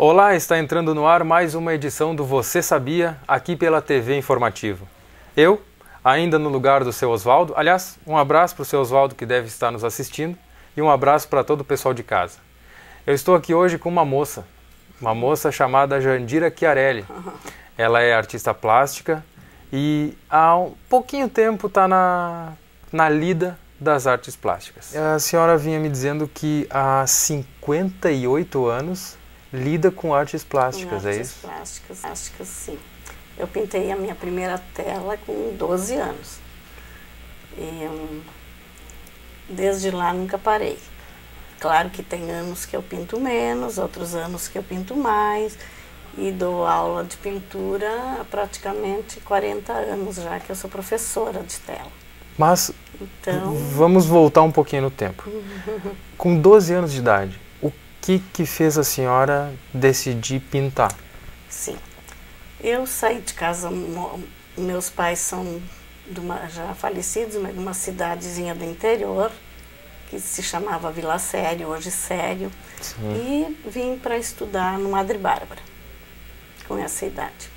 Olá, está entrando no ar mais uma edição do Você Sabia, aqui pela TV Informativo. Eu, ainda no lugar do seu Oswaldo, aliás, um abraço para o seu Oswaldo que deve estar nos assistindo e um abraço para todo o pessoal de casa. Eu estou aqui hoje com uma moça chamada Jandira Chiarelli. Ela é artista plástica e há um pouquinho tempo está na lida das artes plásticas. A senhora vinha me dizendo que há 58 anos lida com artes plásticas, é isso? Artes plásticas, sim. Eu pintei a minha primeira tela com 12 anos. E desde lá nunca parei. Claro que tem anos que eu pinto menos, outros anos que eu pinto mais. E dou aula de pintura há praticamente 40 anos já que eu sou professora de tela. Mas então, vamos voltar um pouquinho no tempo. Com 12 anos de idade, o que fez a senhora decidir pintar? Sim. Eu saí de casa, meus pais são já falecidos, mas de uma cidadezinha do interior, que se chamava Vila Sério, hoje Sério, e vim para estudar no Madre Bárbara, com essa idade.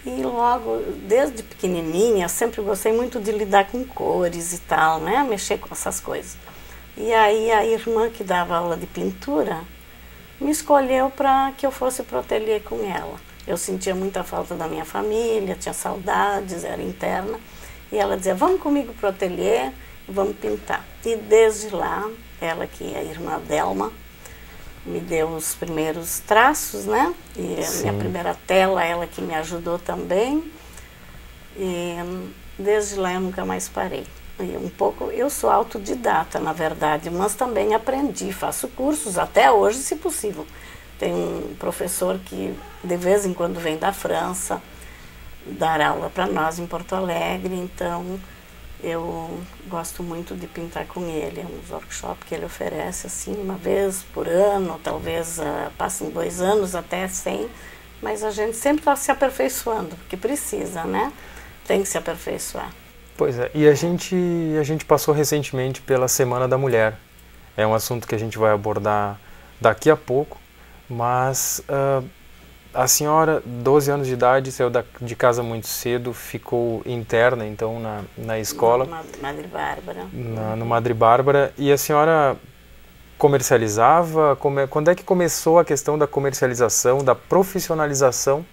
E logo, desde pequenininha, sempre gostei muito de lidar com cores e tal, né? Mexer com essas coisas. E aí a irmã que dava aula de pintura me escolheu para que eu fosse pro ateliê com ela. Eu sentia muita falta da minha família, tinha saudades, era interna. E ela dizia, vamos comigo pro ateliê, vamos pintar. E desde lá, ela que é a irmã Delma, me deu os primeiros traços, né? E a minha primeira tela, ela que me ajudou também. E desde lá eu nunca mais parei. E eu sou autodidata, na verdade, mas também aprendi, faço cursos, até hoje, se possível. Tem um professor que de vez em quando vem da França dar aula para nós em Porto Alegre, então eu gosto muito de pintar com ele. É um workshop que ele oferece assim uma vez por ano, talvez passem 2 anos até 100, mas a gente sempre está se aperfeiçoando, porque precisa, né? Tem que se aperfeiçoar. Pois é, e a gente passou recentemente pela Semana da Mulher. É um assunto que a gente vai abordar daqui a pouco, mas a senhora, 12 anos de idade, saiu de casa muito cedo, ficou interna, então, na escola. Madre Bárbara. No Madre Bárbara. E a senhora comercializava? Quando é que começou a questão da comercialização, da profissionalização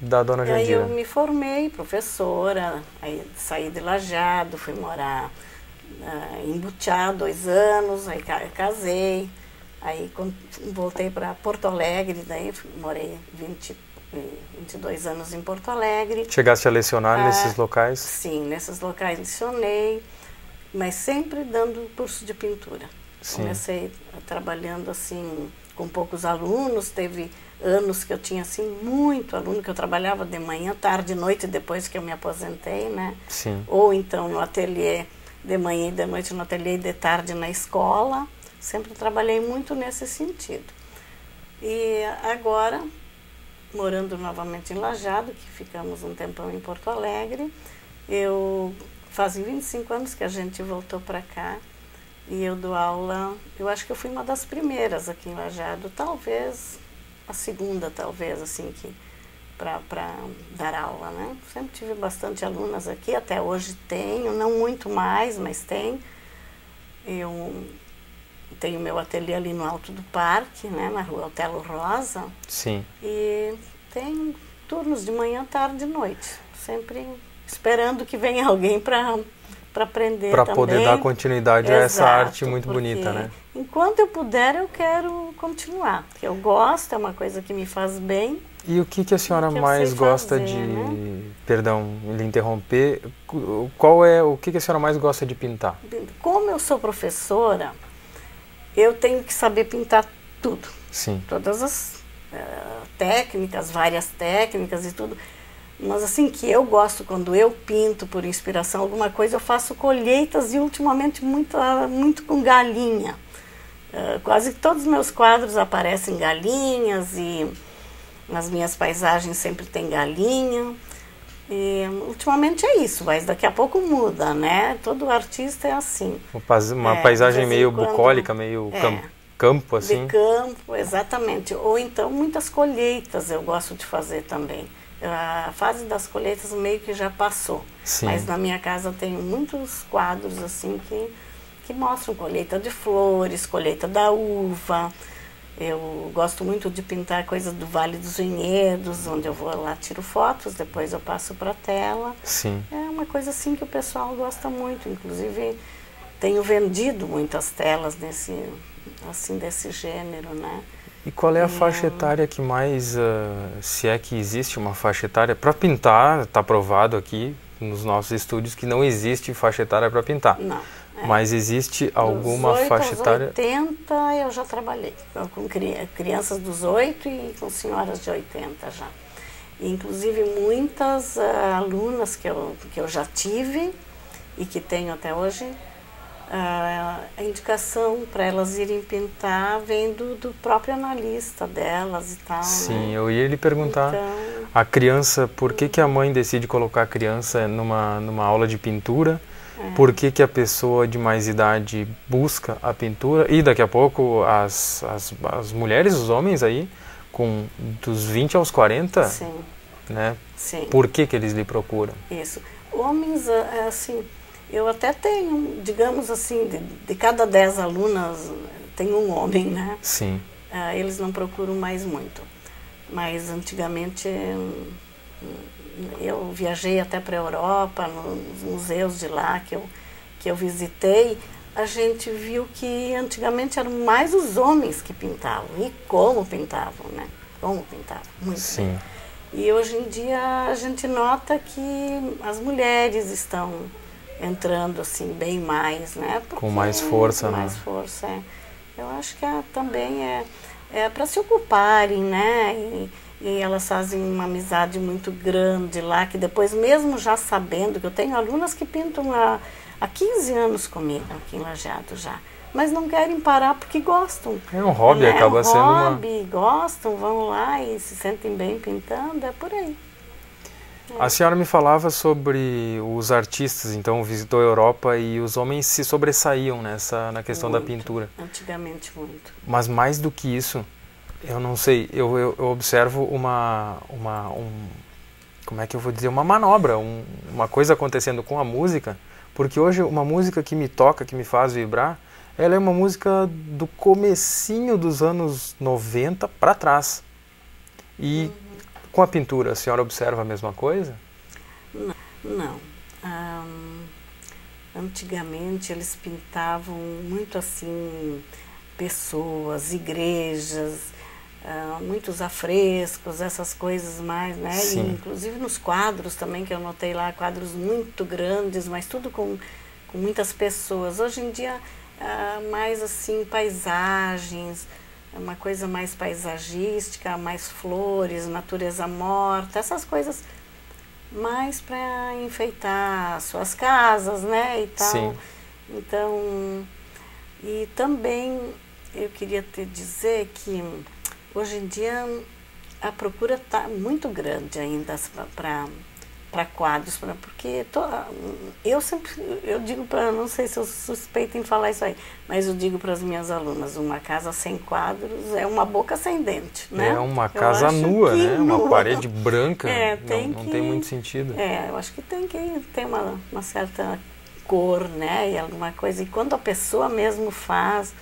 da dona Jandira? Aí eu me formei professora, aí saí de Lajeado, fui morar em Butiá 2 anos, aí casei. Aí voltei para Porto Alegre, daí morei 22 anos em Porto Alegre. Chegaste a lecionar nesses locais? Sim, nesses locais lecionei, mas sempre dando curso de pintura. Sim. Comecei trabalhando assim com poucos alunos, teve anos que eu tinha assim muito aluno, que eu trabalhava de manhã, tarde, noite, depois que eu me aposentei, né? Sim. Ou então no ateliê de manhã e de noite no ateliê e de tarde na escola. Sempre trabalhei muito nesse sentido. E agora, morando novamente em Lajeado, que ficamos um tempão em Porto Alegre, fazem 25 anos que a gente voltou para cá e eu dou aula, eu acho que eu fui uma das primeiras aqui em Lajeado, talvez a segunda, talvez, assim, para dar aula, né? Sempre tive bastante alunas aqui, até hoje tenho, não muito mais, mas tem. Eu tenho meu ateliê ali no Alto do Parque, né, na rua Otelo Rosa. Sim. E tem turnos de manhã, tarde e noite. Sempre esperando que venha alguém para aprender também. Para poder dar continuidade a essa arte muito bonita, né? Enquanto eu puder, eu quero continuar. Porque eu gosto, é uma coisa que me faz bem. E o que a senhora mais gosta de... né? Perdão, lhe interromper. O que a senhora mais gosta de pintar? Como eu sou professora, eu tenho que saber pintar tudo. Sim. Todas as técnicas, várias técnicas e tudo. Mas assim, que eu gosto, quando eu pinto por inspiração alguma coisa, eu faço colheitas e ultimamente muito com galinha. Quase todos os meus quadros aparecem galinhas e nas minhas paisagens sempre tem galinha. E ultimamente é isso, mas daqui a pouco muda, né? Todo artista é assim. Uma paisagem meio bucólica, meio campo, assim? De campo, exatamente. Ou então muitas colheitas eu gosto de fazer também. A fase das colheitas meio que já passou. Sim. Mas na minha casa tem muitos quadros assim que mostram colheita de flores, colheita da uva. Eu gosto muito de pintar coisas do Vale dos Vinhedos, onde eu vou lá, tiro fotos, depois eu passo para a tela. Sim. É uma coisa assim que o pessoal gosta muito. Inclusive, tenho vendido muitas telas desse gênero, né? E qual é a faixa etária que mais, se é que existe uma faixa etária para pintar? Está provado aqui nos nossos estúdios que não existe faixa etária para pintar. Não. Mas existe alguma faixa etária? Dos 80 eu já trabalhei, com crianças dos 8 e com senhoras de 80 já. E, inclusive muitas alunas que eu já tive e que tenho até hoje, a indicação para elas irem pintar vem do próprio analista delas e tal. Sim, né? eu ia lhe perguntar, Então, a criança, por que a mãe decide colocar a criança numa aula de pintura? Por que a pessoa de mais idade busca a pintura? E daqui a pouco as mulheres, os homens aí, dos 20 aos 40, sim, né? sim. Por que eles lhe procuram? Isso. Homens, assim, eu até tenho, digamos assim, de cada 10 alunas, tem um homem, né? Sim. Eles não procuram mais muito. Mas antigamente eu viajei até para a Europa, nos museus de lá que eu visitei, a gente viu que antigamente eram mais os homens que pintavam. E como pintavam, né? Como pintavam, muito Sim. bem. E hoje em dia a gente nota que as mulheres estão entrando assim bem mais, né? Com mais força, com mais né? força, é. Eu acho que também é para se ocuparem, né? E elas fazem uma amizade muito grande lá, que depois, mesmo já sabendo, que eu tenho alunas que pintam há 15 anos comigo aqui em Lajeado já, mas não querem parar porque gostam. É um hobby, né? acaba sendo uma... hobby, gostam, vão lá e se sentem bem pintando, é por aí. A senhora me falava sobre os artistas, então visitou a Europa e os homens se sobressaíam na questão da pintura. Antigamente muito. Mas mais do que isso, eu não sei, eu observo como é que eu vou dizer, uma manobra, uma coisa acontecendo com a música, porque hoje uma música que me toca, que me faz vibrar, ela é uma música do comecinho dos anos 90 para trás. E com a pintura, a senhora observa a mesma coisa? Não. Antigamente eles pintavam muito assim, pessoas, igrejas, muitos afrescos, essas coisas mais, né? E, inclusive nos quadros também, que eu notei lá, quadros muito grandes, mas tudo com muitas pessoas. Hoje em dia, mais assim, paisagens, uma coisa mais paisagística, mais flores, natureza morta, essas coisas mais para enfeitar suas casas, né, e tal. Sim. Então, e também eu queria te dizer que hoje em dia a procura está muito grande ainda para quadros, porque eu digo para, não sei se eu suspeito em falar isso aí, mas eu digo para as minhas alunas, uma casa sem quadros é uma boca sem dente, né? É uma casa nua, né? Nua. Uma parede branca, não tem muito sentido. Eu acho que tem que ter uma certa cor, né? E alguma coisa, e quando a pessoa mesmo faz,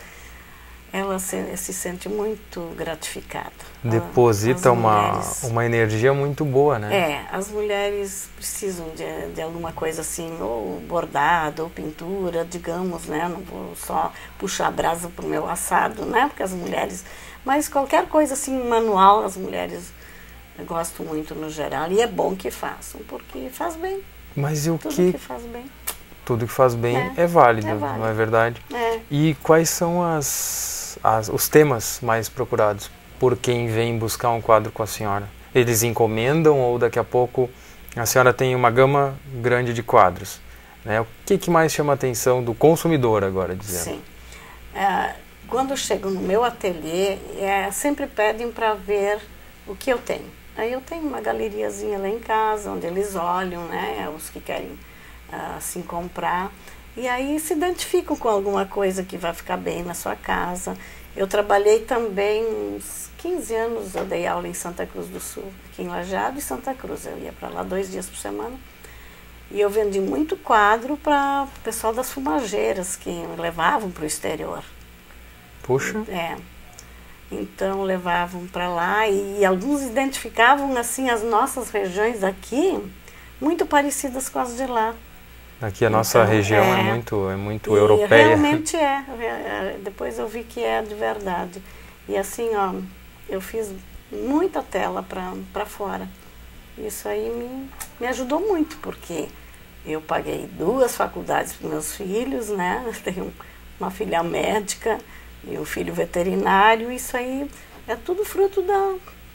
ela se sente muito gratificada. Deposita uma energia muito boa, né? As mulheres precisam de alguma coisa assim, ou bordado, ou pintura, digamos, né? Não vou só puxar a brasa pro meu assado, né? Porque as mulheres... Mas qualquer coisa assim, manual, as mulheres gostam muito no geral. E é bom que façam, porque faz bem. Mas Tudo que faz bem. Tudo que faz bem é válido, válido, não é verdade? É. E quais são os temas mais procurados por quem vem buscar um quadro com a senhora? Eles encomendam ou daqui a pouco a senhora tem uma gama grande de quadros, né? O que mais chama a atenção do consumidor agora, dizendo? Sim. Quando chegam no meu ateliê, sempre pedem para ver o que eu tenho. Aí eu tenho uma galeriazinha lá em casa, onde eles olham, né? Os que querem assim comprar. E aí se identificam com alguma coisa que vai ficar bem na sua casa. Eu trabalhei também uns 15 anos, eu dei aula em Santa Cruz do Sul, aqui em Lajeado e Santa Cruz. Eu ia para lá 2 dias por semana. E eu vendi muito quadro para o pessoal das fumageiras, que levavam para o exterior. Puxa. Então levavam para lá e alguns identificavam assim as nossas regiões aqui muito parecidas com as de lá. Aqui a nossa região é muito europeia. Realmente depois eu vi que é de verdade. E assim, ó, eu fiz muita tela para fora. Isso aí me ajudou muito, porque eu paguei 2 faculdades para meus filhos, né? Eu tenho uma filha médica e um filho veterinário. Isso aí é tudo fruto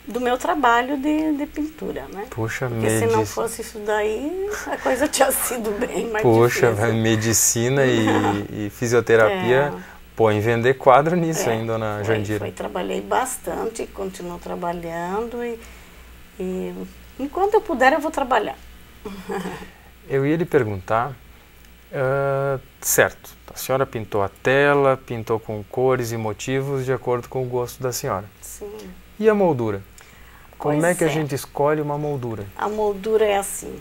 do meu trabalho de pintura, né? Puxa, porque se não fosse isso daí, a coisa tinha sido bem mais Puxa, difícil. Medicina e fisioterapia, pô, em vender quadro nisso, hein, dona Jandira? Trabalhei bastante, continuo trabalhando e enquanto eu puder eu vou trabalhar. Eu ia lhe perguntar, certo, a senhora pintou a tela, pintou com cores e motivos de acordo com o gosto da senhora. Sim. E a moldura? Como é que a Pois gente escolhe uma moldura? A moldura é assim,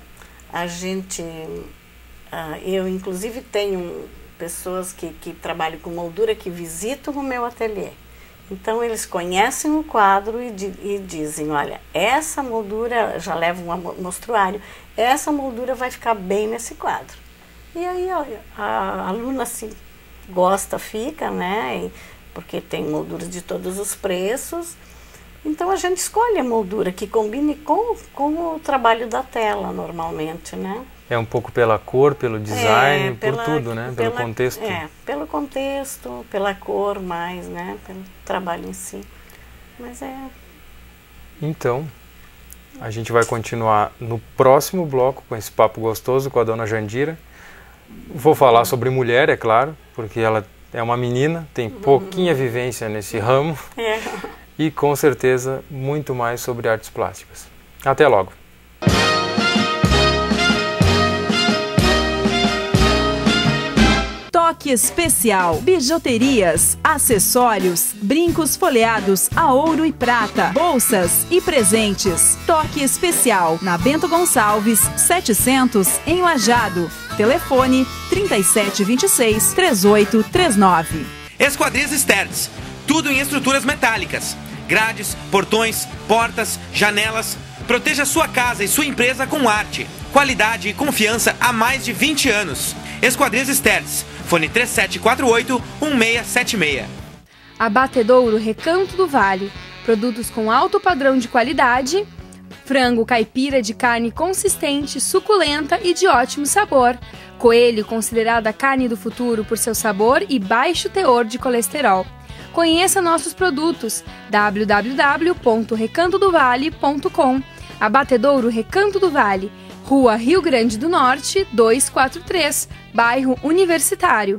eu inclusive tenho pessoas que trabalham com moldura que visitam o meu ateliê. Então eles conhecem o quadro e dizem, olha, essa moldura, já leva um mostruário, essa moldura vai ficar bem nesse quadro. E aí a aluna assim, gosta, fica, né? Porque tem molduras de todos os preços. Então a gente escolhe a moldura que combine com o trabalho da tela normalmente, né? É um pouco pela cor, pelo design, por tudo, né? Pelo contexto. Pelo contexto, pela cor mais, né? Pelo trabalho em si. Mas Então, a gente vai continuar no próximo bloco com esse papo gostoso com a dona Jandira. Vou falar sobre mulher, é claro, porque ela é uma menina, tem pouquinha vivência nesse ramo. E com certeza muito mais sobre artes plásticas. Até logo! Toque especial, bijuterias, acessórios, brincos folheados a ouro e prata, bolsas e presentes. Toque especial na Bento Gonçalves, 700 em Lajeado. Telefone 3726-3839. Esquadrias Stertz, tudo em estruturas metálicas. Grades, portões, portas, janelas. Proteja sua casa e sua empresa com arte, qualidade e confiança há mais de 20 anos. Esquadrias Stertz, fone 3748-1676. Abatedouro Recanto do Vale, produtos com alto padrão de qualidade, frango caipira de carne consistente, suculenta e de ótimo sabor. Coelho, considerada a carne do futuro por seu sabor e baixo teor de colesterol. Conheça nossos produtos www.recantodovale.com. Abatedouro Recanto do Vale, Rua Rio Grande do Norte, 243, bairro Universitário.